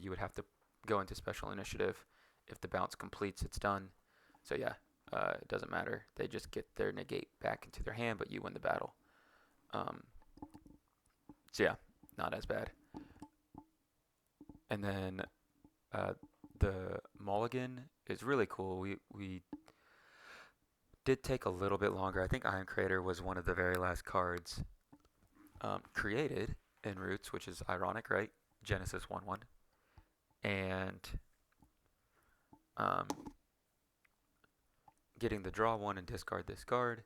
You would have to go into special initiative. If the bounce completes, it's done. So yeah, it doesn't matter. They just get their negate back into their hand, but you win the battle. So yeah, not as bad. And then the mulligan is really cool. We did take a little bit longer. I think Iron Crater was one of the very last cards created in Roots, which is ironic, right? Genesis 1-1. And getting the draw one and discard this card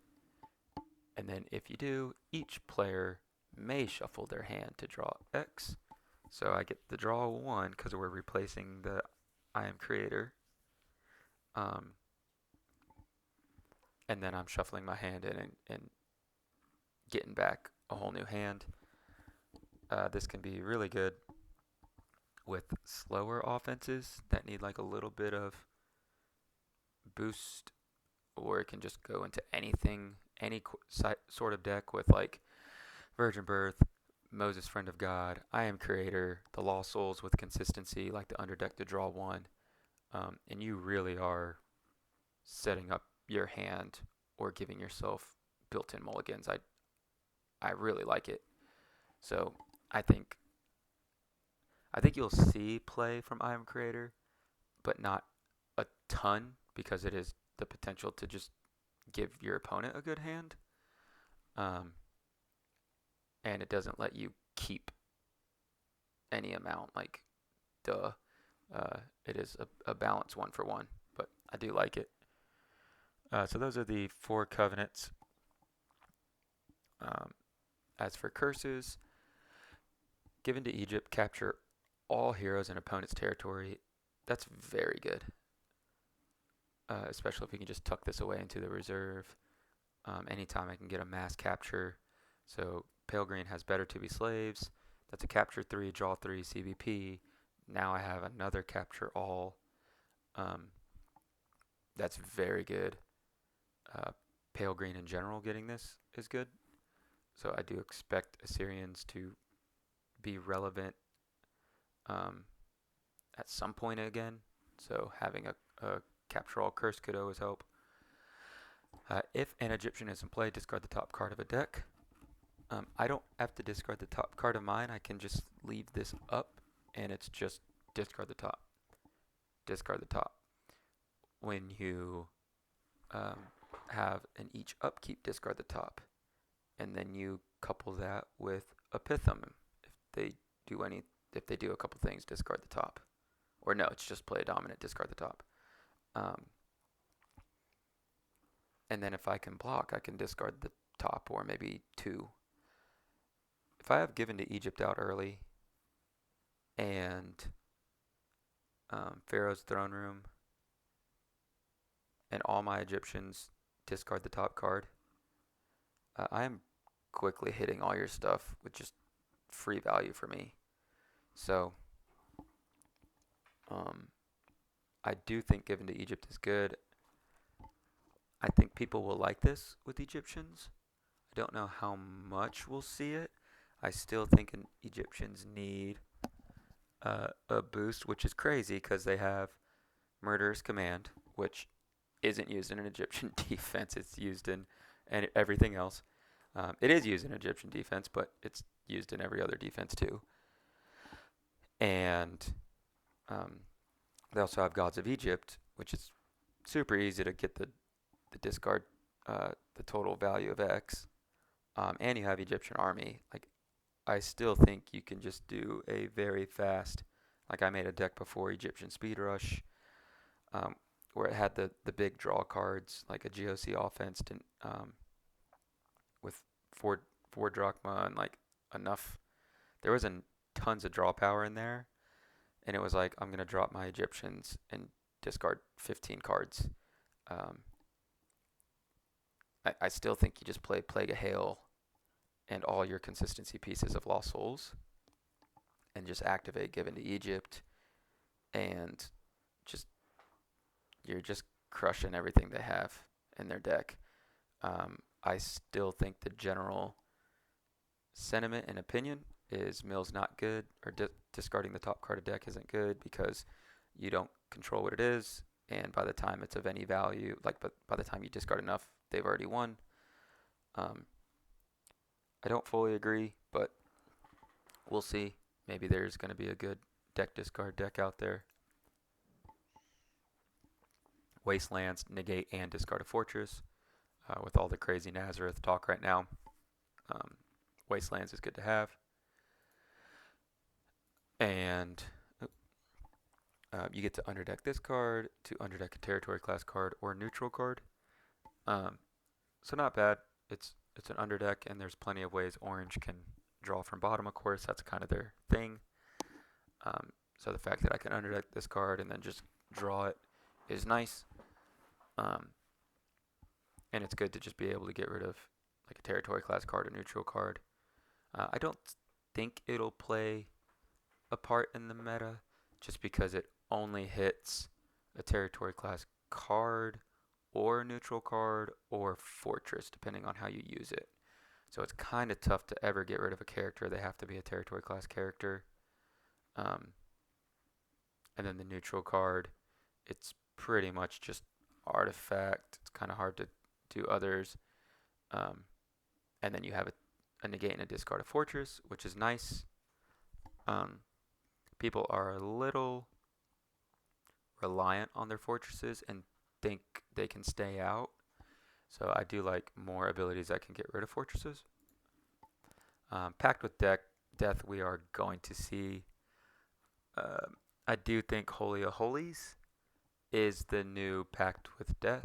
And then if you do, each player may shuffle their hand to draw X. So I get the draw 1 because we're replacing the I am creator. Um, and then I'm shuffling my hand in and getting back a whole new hand. This can be really good with slower offenses that need like a little bit of boost, or it can just go into anything, any sort of deck with like Virgin Birth, Moses Friend of God, I Am Creator, the Lost Souls with consistency, like the underdeck to draw 1. And you really are setting up your hand or giving yourself built-in mulligans. I really like it. So I think I think you'll see play from I Am Creator, but not a ton because it is the potential to just give your opponent a good hand. Um, and it doesn't let you keep any amount. Like, duh. It is a balanced 1-for-1, but I do like it. So those are the 4 covenants. Um, as for curses, given to Egypt, capture all heroes in opponent's territory. That's very good, especially if we can just tuck this away into the reserve. Anytime I can get a mass capture. So pale green has better to be slaves. That's a capture 3, draw 3 CBP. Now I have another capture all. Um, that's very good. Uh, pale green in general getting this is good. So I do expect Assyrians to be relevant um, at some point again. So having a capture all curse could always help. If an Egyptian is in play, discard the top card of a deck. I don't have to discard the top card of mine. I can just leave this up, and it's just discard the top. Discard the top. When you have an each upkeep, discard the top, and then you couple that with a Pithum. If they if they do a couple things, discard the top. Or no, it's just play a dominant, discard the top. And then if I can block, I can discard the top or maybe 2. If I have given to Egypt out early and Pharaoh's throne room and all my Egyptians discard the top card, I am quickly hitting all your stuff with just free value for me. So I do think given to Egypt is good. I think people will like this with Egyptians. I don't know how much we'll see it. I still think Egyptians need a boost, which is crazy because they have Murderous Command, which isn't used in an Egyptian defense. It's used in everything else. It is used in Egyptian defense, but it's used in every other defense too. And they also have Gods of Egypt, which is super easy to get the discard, the total value of X. And you have Egyptian army. Like, I still think you can just do a very fast, like I made a deck before, Egyptian Speed Rush, where it had the big draw cards, like a GOC offense with four drachma and like enough. There was tons of draw power in there, and it was like, I'm going to drop my Egyptians and discard 15 cards. I still think you just play Plague of Hail and all your consistency pieces of Lost Souls and just activate Given to Egypt, and just you're just crushing everything they have in their deck. I still think the general sentiment and opinion is Mill's not good, or discarding the top card of deck isn't good because you don't control what it is, and by the time it's of any value, like by the time you discard enough, they've already won. I don't fully agree, but we'll see. Maybe there's going to be a good deck discard deck out there. Wastelands, negate and discard a fortress. With all the crazy Nazareth talk right now, Wastelands is good to have. And you get to underdeck this card, to underdeck a territory class card or neutral card. So not bad. It's it's an underdeck, and there's plenty of ways orange can draw from bottom. Of course, that's kind of their thing. So the fact that I can underdeck this card and then just draw it is nice. Um, and it's good to just be able to get rid of like a territory class card or neutral card. I don't think it'll play a part in the meta just because it only hits a territory class card or neutral card or fortress, depending on how you use it. So it's kind of tough to ever get rid of a character. They have to be a territory class character. Um, and then the neutral card, it's pretty much just artifact. It's kind of hard to do others. Um, and then you have a negate and a discard of fortress, which is nice. People are a little reliant on their fortresses and think they can stay out. So I do like more abilities that can get rid of fortresses. Pact with Death, we are going to see. I do think Holy of Holies is the new Pact with Death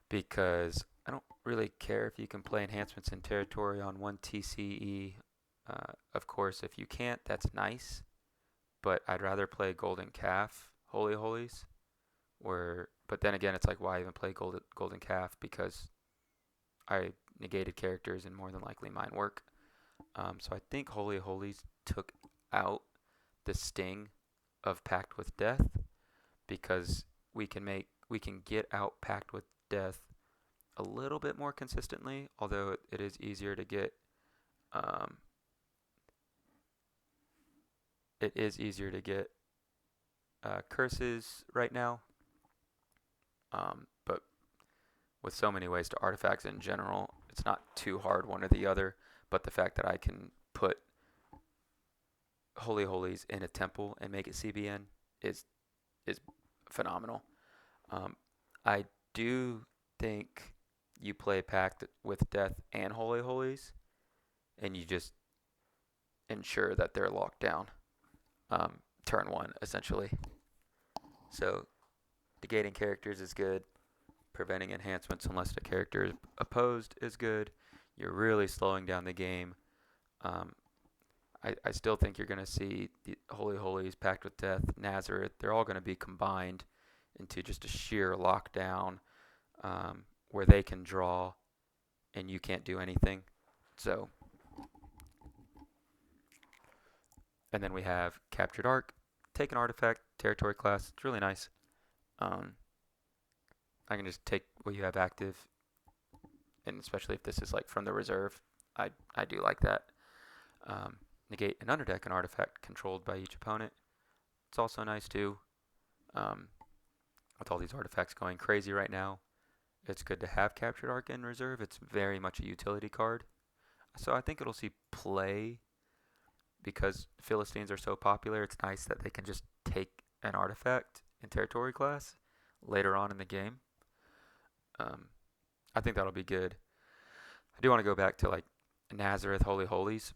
because I don't really care if you can play enhancements in territory on one TCE. Of course, if you can't, that's nice. But I'd rather play Golden Calf Holy Holies. But then again, it's like, why even play Golden Calf? Because I negated characters and more than likely mine work. So I think Holy Holies took out the sting of Pact with Death because we can get out Pact with Death a little bit more consistently, although it is easier to get curses right now. But with so many ways to artifacts in general, it's not too hard one or the other. But the fact that I can put Holy Holies in a temple and make it CBN is phenomenal. I do think you play Pact with Death and Holy Holies, and you just ensure that they're locked down turn one, essentially. So negating characters is good. Preventing enhancements unless the character is opposed is good. You're really slowing down the game. I still think you're going to see the Holy Holies, Pact with Death, Nazareth. They're all going to be combined into just a sheer lockdown where they can draw and you can't do anything. So, and then we have Captured Arc, take an artifact, territory class. It's really nice. I can just take what you have active, and especially if this is like from the reserve, I do like that. Negate and underdeck an artifact controlled by each opponent. It's also nice too. With all these artifacts going crazy right now, it's good to have Captured Arc in reserve. It's very much a utility card. So I think it'll see play because Philistines are so popular. It's nice that they can just take an artifact in territory class later on in the game. I think that'll be good. I do want to go back to like Nazareth Holy Holies.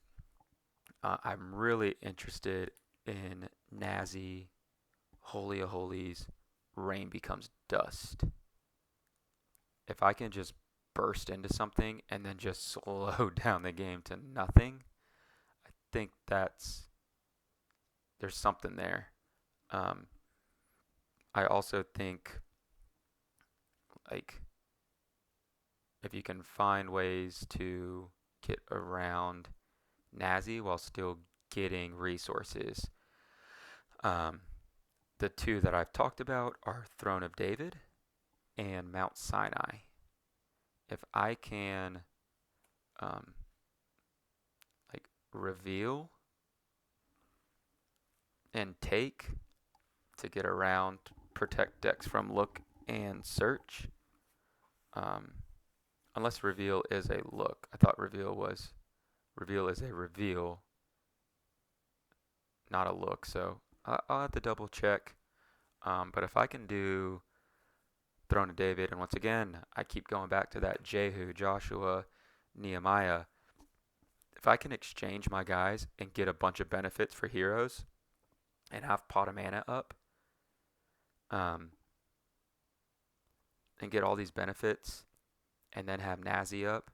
I'm really interested in Nazi Holy of Holies Rain Becomes Dust. If I can just burst into something and then just slow down the game to nothing, I think there's something there. I also think like if you can find ways to get around Nazi while still getting resources. The two that I've talked about are Throne of David and Mount Sinai. If I can like reveal and take to get around protect decks from look and search, unless reveal is a look. I thought reveal is a reveal, not a look. So I'll have to double check. But if I can do Throne of David, and once again, I keep going back to that Jehu, Joshua, Nehemiah. If I can exchange my guys and get a bunch of benefits for heroes and have Pot of Mana up, and get all these benefits and then have Nazi up,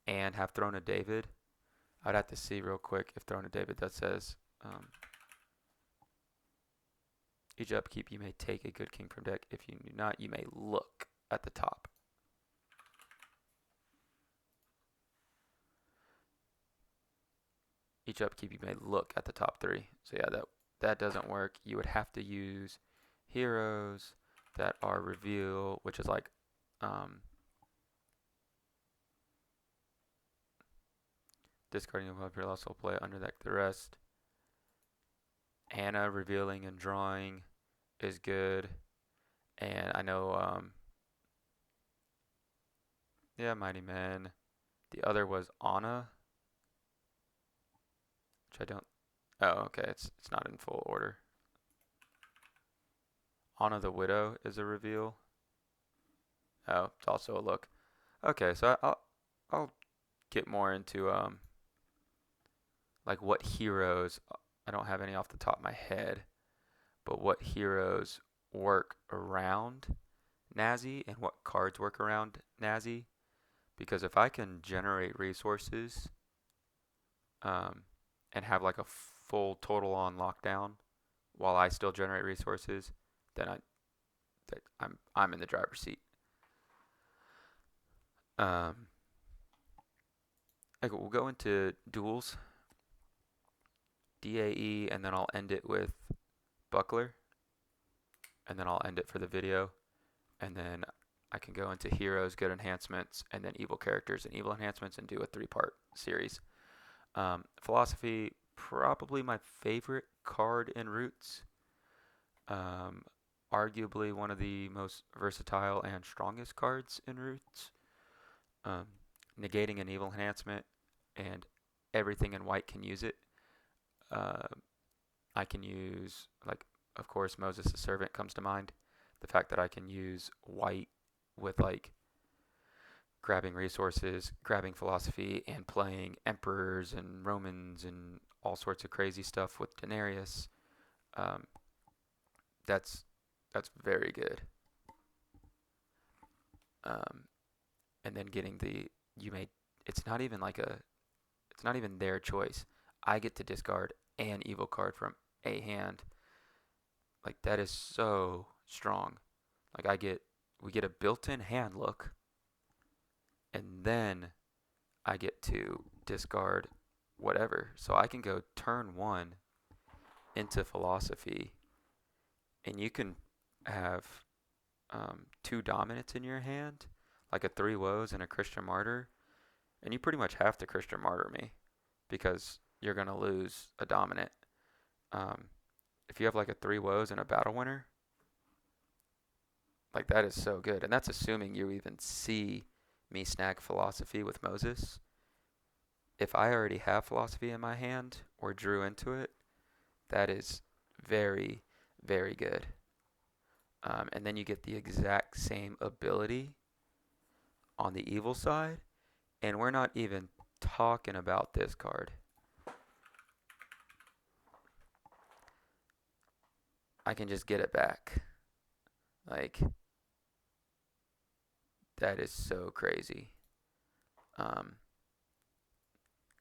and have Throne of David. I'd have to see real quick if Throne of David that says each upkeep you may take a good king from deck. If you do not, you may look at the top. Each upkeep you may look at the top 3. So yeah, that doesn't work. You would have to use heroes that are reveal, which is like discarding a weapon, also play under deck the rest. Anna revealing and drawing is good, and I know yeah, Mighty Men. The other was Anna, which I don't. Oh, okay, it's not in full order. Anna the Widow is a reveal. Oh, it's also a look. Okay, so I'll get more into like what heroes. I don't have any off the top of my head, but what heroes work around Nazi and what cards work around Nazi. Because if I can generate resources and have like a full total on lockdown while I still generate resources, then I'm in the driver's seat. Okay, we'll go into duels, DAE, and then I'll end it with Buckler, and then I'll end it for the video, and then I can go into heroes, good enhancements, and then evil characters and evil enhancements, and do a 3-part series. Philosophy, probably my favorite card in Roots. Arguably one of the most versatile and strongest cards in Roots. Negating an evil enhancement, and everything in white can use it. I can use, like, of course, Moses the Servant comes to mind. The fact that I can use white with, like, grabbing resources, grabbing philosophy, and playing emperors and Romans and all sorts of crazy stuff with Denarius. That's very good. And then getting it's not even it's not even their choice. I get to discard an evil card from a hand. Like, that is so strong. Like, we get a built-in hand look, and then I get to discard whatever. So I can go turn 1 into philosophy, and you can have 2 dominants in your hand, like a 3 woes and a Christian martyr, and you pretty much have to Christian martyr me because you're going to lose a dominant. If you have like a 3 woes and a battle winner, like, that is so good. And that's assuming you even see me snag philosophy with Moses. If I already have philosophy in my hand or drew into it, that is very, very good. And then you get the exact same ability on the evil side, and we're not even talking about this card. I can just get it back. Like, that is so crazy.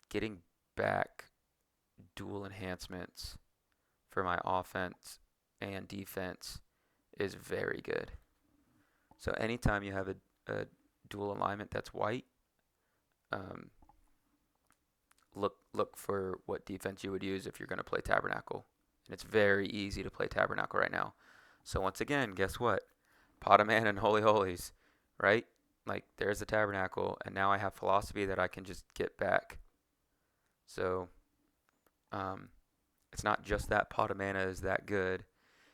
Getting back dual enhancements for my offense and defense is very good. So anytime you have a dual alignment that's white, look for what defense you would use if you're going to play Tabernacle. And it's very easy to play Tabernacle right now. So once again, guess what? Pot of Man and Holy Holies, right? Like, there's the Tabernacle, and now I have philosophy that I can just get back. So it's not just that Pot of Mana is that good.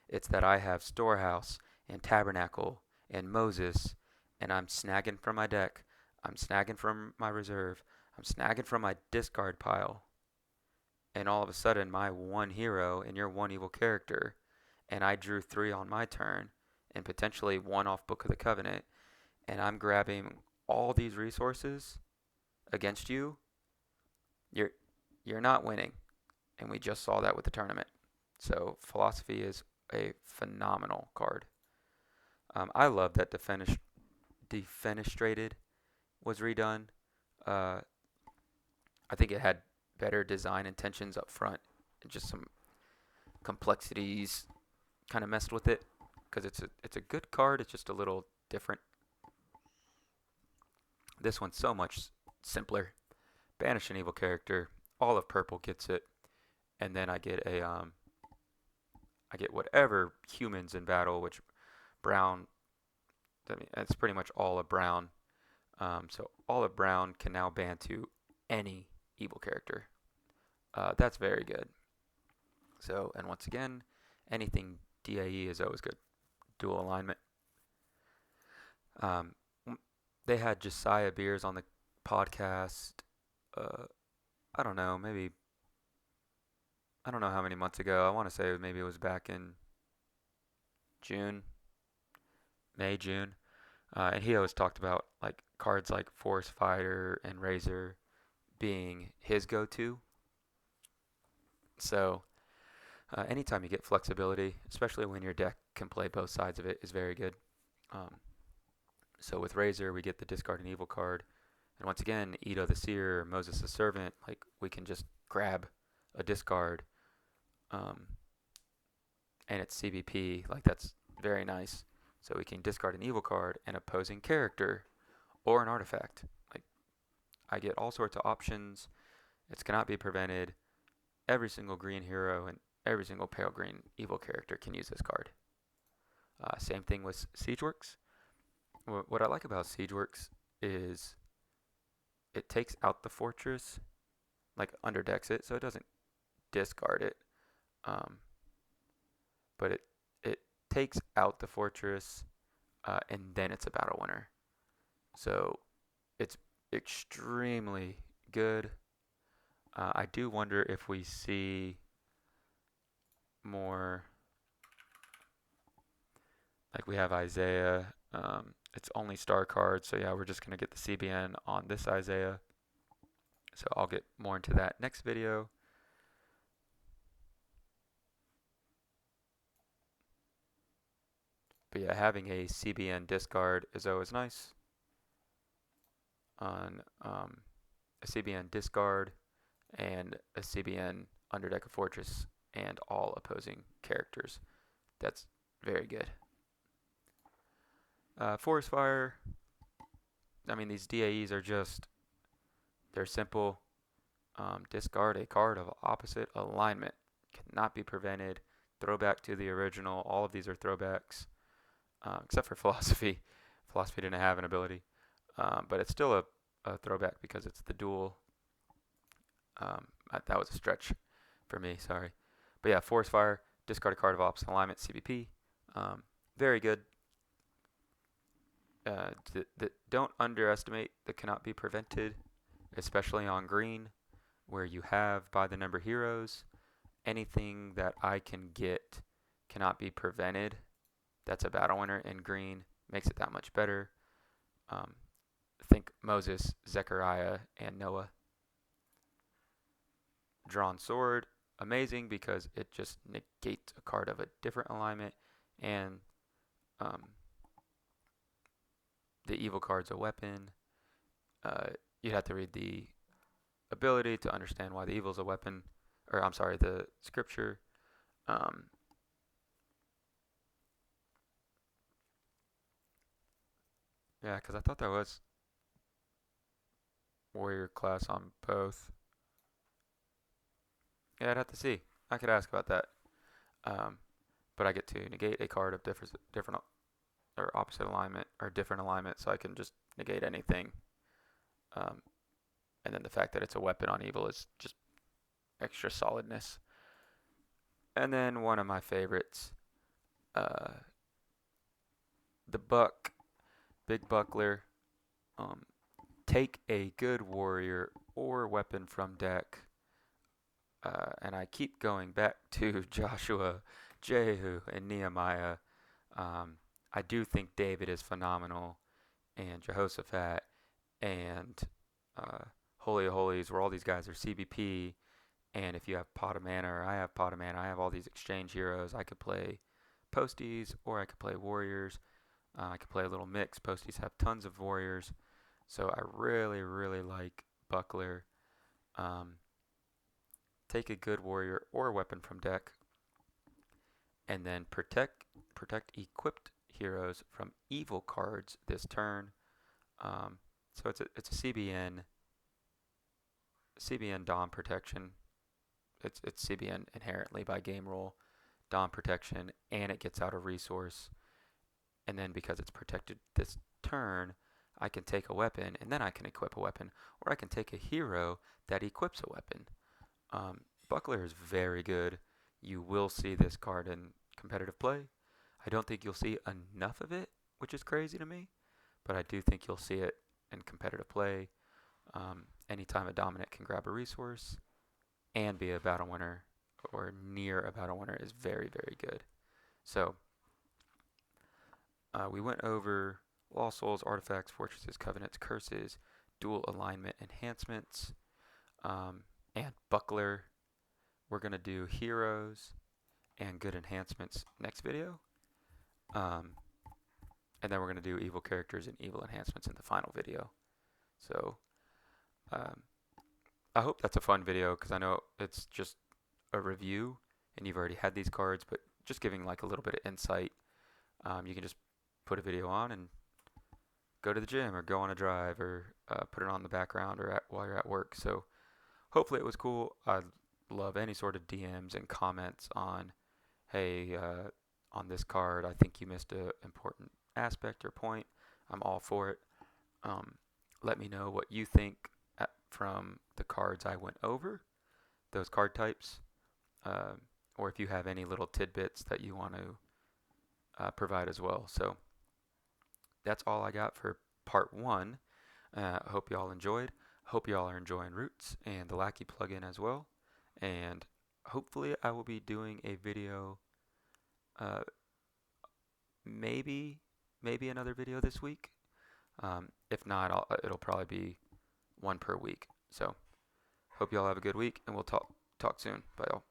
It's that I have Storehouse and Tabernacle and Moses, and I'm snagging from my deck. I'm snagging from my reserve. I'm snagging from my discard pile. And all of a sudden, my 1 hero and your 1 evil character, and I drew 3 on my turn, and potentially 1 off Book of the Covenant, and I'm grabbing all these resources against you. You're not winning. And we just saw that with the tournament. So philosophy is a phenomenal card. I love that Defenestrated was redone. Uh, I think it had better design intentions up front, and just some complexities kind of messed with it because it's a good card. It's just a little different. This one's so much simpler. Banish an evil character. All of purple gets it, and then I get whatever humans in battle, which brown. I mean, that's pretty much all of brown. So all of brown can now ban to any evil character. That's very good. So, and once again, anything DAE is always good. Dual alignment. Um, they had Josiah Beers on the podcast. Uh, I don't know, maybe I don't know how many months ago. I want to say maybe it was back in June, May, June. And he always talked about like cards like Force Fighter and Razor being his go-to. So anytime you get flexibility, especially when your deck can play both sides of it, is very good. Um, so with Razor, we get the discard an evil card, and once again, Ito the Seer, Moses the Servant, like we can just grab a discard, um, and it's CBP. Like that's very nice. So we can discard an evil card, an opposing character, or an artifact. Like I get all sorts of options. It cannot be prevented. Every single green hero and every single pale green evil character can use this card. Same thing with Siegeworks. What I like about Siegeworks is it takes out the fortress, like underdecks it, so it doesn't discard it, um, but it takes out the fortress, and then it's a battle winner. So it's extremely good. I do wonder if we see more. Like we have Isaiah. It's only star cards, so yeah, we're just gonna get the CBN on this Isaiah. So I'll get more into that next video. But yeah, having a CBN discard is always nice. On a CBN discard and a CBN underdeck of fortress and all opposing characters. That's very good. Forest Fire. I mean, these DAEs are just, they're simple. Discard a card of opposite alignment. Cannot be prevented. Throwback to the original. All of these are throwbacks, except for Philosophy. Philosophy didn't have an ability. But it's still a throwback because it's the dual. That was a stretch for me, sorry. But yeah, Forest Fire, discard a card of opposite alignment, CBP. Very good. Don't underestimate the cannot be prevented, especially on green, where you have by the number heroes. Anything that I can get cannot be prevented. That's a battle winner in green. Makes it that much better. Think Moses, Zechariah, and Noah. Drawn Sword, amazing because it just negates a card of a different alignment, and um, the evil card's a weapon. You'd have to read the ability to understand why the evil's a weapon, or I'm sorry, the scripture. Um, yeah, because I thought there was warrior class on both. Yeah, I'd have to see. I could ask about that. Um, but I get to negate a card of different or opposite alignment or different alignment, so I can just negate anything. Um, and then the fact that it's a weapon on evil is just extra solidness. And then one of my favorites, uh, the Buck, Big Buckler. Um, take a good warrior or weapon from deck. And I keep going back to Joshua, Jehu, and Nehemiah. Um, I do think David is phenomenal, and Jehoshaphat, and Holy of Holies, where all these guys are CBP. And if you have Pot of Mana, or I have Pot of Mana, I have all these exchange heroes. I could play Posties, or I could play Warriors. I could play a little mix. Posties have tons of Warriors. So I really, really like Buckler. Um, take a good warrior or weapon from deck, and then protect equipped heroes from evil cards this turn. So it's a CBN Dom protection. It's CBN inherently by game rule, Dom protection, and it gets out a resource. And then because it's protected this turn, I can take a weapon and then I can equip a weapon, or I can take a hero that equips a weapon. Buckler is very good. You will see this card in competitive play. I don't think you'll see enough of it, which is crazy to me, but I do think you'll see it in competitive play. Anytime a dominant can grab a resource and be a battle winner or near a battle winner is very, very good. So we went over Lost Souls, Artifacts, Fortresses, Covenants, Curses, Dual Alignment Enhancements, and Buckler. We're going to do Heroes and Good Enhancements next video. And then we're going to do Evil Characters and Evil Enhancements in the final video. So um, I hope that's a fun video because I know it's just a review and you've already had these cards, but just giving like a little bit of insight. You can just put a video on and go to the gym or go on a drive or put it on the background or while you're at work. So hopefully it was cool. I love any sort of DMs and comments on, hey, on this card, I think you missed an important aspect or point. I'm all for it. Let me know what you think from the cards I went over, those card types, or if you have any little tidbits that you want to provide as well. So that's all I got for part one. I hope you all enjoyed. Hope you all are enjoying Roots and the Lackey plugin as well. And hopefully I will be doing a video, maybe another video this week. If not, it'll probably be one per week. So hope you all have a good week, and we'll talk soon. Bye, y'all.